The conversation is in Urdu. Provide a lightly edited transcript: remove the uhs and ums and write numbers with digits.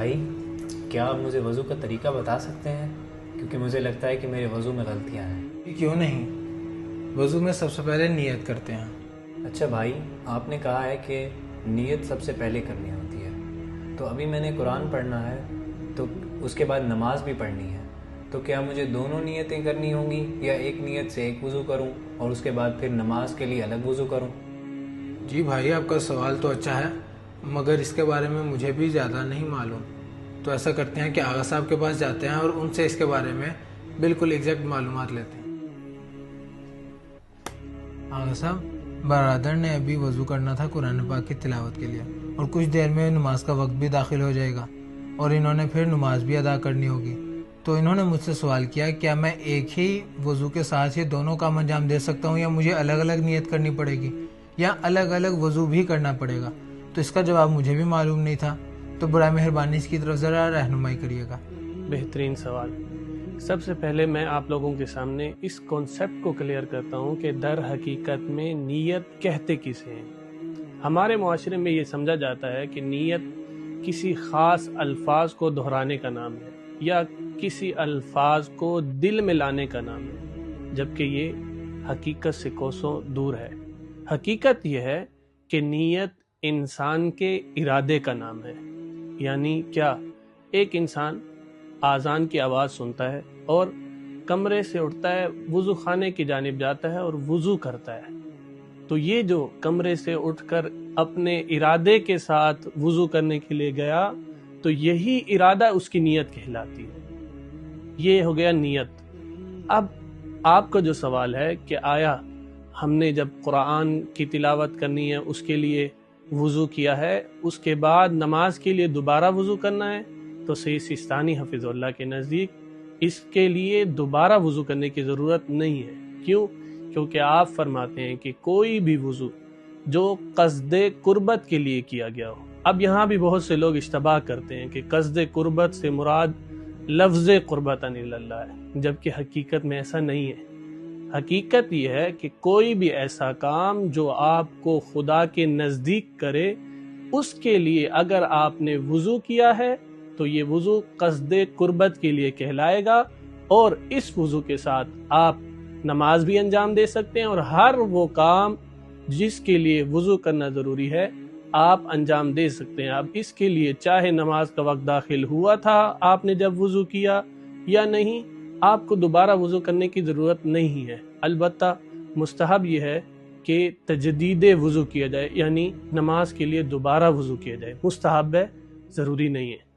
بھائی کیا آپ مجھے وضو کا طریقہ بتا سکتے ہیں؟ کیونکہ مجھے لگتا ہے کہ میرے وضو میں غلطیاں ہیں۔ کیوں نہیں؟ وضو میں سب سے پہلے نیت کرتے ہیں۔ اچھا بھائی، آپ نے کہا ہے کہ نیت سب سے پہلے کرنی ہوتی ہے، تو ابھی میں نے قرآن پڑھنا ہے تو اس کے بعد نماز بھی پڑھنی ہے، تو کیا مجھے دونوں نیتیں کرنی ہوں گی یا ایک نیت سے ایک وضو کروں اور اس کے بعد پھر نماز کے لیے الگ وضو کروں؟ جی بھائی، آپ کا سوال تو اچھا ہے، مگر اس کے بارے میں مجھے بھی زیادہ نہیں معلوم۔ تو ایسا کرتے ہیں کہ آغا صاحب کے پاس جاتے ہیں اور ان سے اس کے بارے میں بالکل ایگزیکٹ معلومات لیتے ہیں۔ آغا صاحب، برادر نے ابھی وضو کرنا تھا قرآن پاک کی تلاوت کے لیے، اور کچھ دیر میں نماز کا وقت بھی داخل ہو جائے گا اور انہوں نے پھر نماز بھی ادا کرنی ہوگی۔ تو انہوں نے مجھ سے سوال کیا کیا میں ایک ہی وضو کے ساتھ یہ دونوں کام انجام دے سکتا ہوں، یا مجھے الگ الگ نیت کرنی پڑے گی، یا الگ الگ وضو بھی کرنا پڑے گا؟ تو اس کا جواب مجھے بھی معلوم نہیں تھا، تو برائے مہربانی اس کی طرف ذرا رہنمائی کریے گا۔ بہترین سوال۔ سب سے پہلے میں آپ لوگوں کے سامنے اس کانسیپٹ کو کلیئر کرتا ہوں کہ در حقیقت میں نیت کہتے کسے ہیں۔ ہمارے معاشرے میں یہ سمجھا جاتا ہے کہ نیت کسی خاص الفاظ کو دہرانے کا نام ہے یا کسی الفاظ کو دل میں لانے کا نام ہے، جبکہ یہ حقیقت سے کوسوں دور ہے۔ حقیقت یہ ہے کہ نیت انسان کے ارادے کا نام ہے۔ یعنی کیا؟ ایک انسان آذان کی آواز سنتا ہے اور کمرے سے اٹھتا ہے، وضو خانے کی جانب جاتا ہے اور وضو کرتا ہے، تو یہ جو کمرے سے اٹھ کر اپنے ارادے کے ساتھ وضو کرنے کے لیے گیا، تو یہی ارادہ اس کی نیت کہلاتی ہے۔ یہ ہو گیا نیت۔ اب آپ کا جو سوال ہے کہ آیا ہم نے جب قرآن کی تلاوت کرنی ہے اس کے لیے وضو کیا ہے، اس کے بعد نماز کے لیے دوبارہ وضو کرنا ہے، تو سید سیستانی حفظ اللہ کے نزدیک اس کے لیے دوبارہ وضو کرنے کی ضرورت نہیں ہے۔ کیوں؟ کیونکہ آپ فرماتے ہیں کہ کوئی بھی وضو جو قصد قربت کے لیے کیا گیا ہو۔ اب یہاں بھی بہت سے لوگ اشتباہ کرتے ہیں کہ قصد قربت سے مراد لفظ قربتاً اللہ ہے، جبکہ حقیقت میں ایسا نہیں ہے۔ حقیقت یہ ہے کہ کوئی بھی ایسا کام جو آپ کو خدا کے نزدیک کرے، اس کے لیے اگر آپ نے وضو کیا ہے تو یہ وضو قصد قربت کے لیے کہلائے گا، اور اس وضو کے ساتھ آپ نماز بھی انجام دے سکتے ہیں، اور ہر وہ کام جس کے لیے وضو کرنا ضروری ہے آپ انجام دے سکتے ہیں۔ اب اس کے لیے چاہے نماز کا وقت داخل ہوا تھا آپ نے جب وضو کیا یا نہیں، آپ کو دوبارہ وضو کرنے کی ضرورت نہیں ہے۔ البتہ مستحب یہ ہے کہ تجدید وضو کیا جائے، یعنی نماز کے لیے دوبارہ وضو کیا جائے، مستحب ہے، ضروری نہیں ہے۔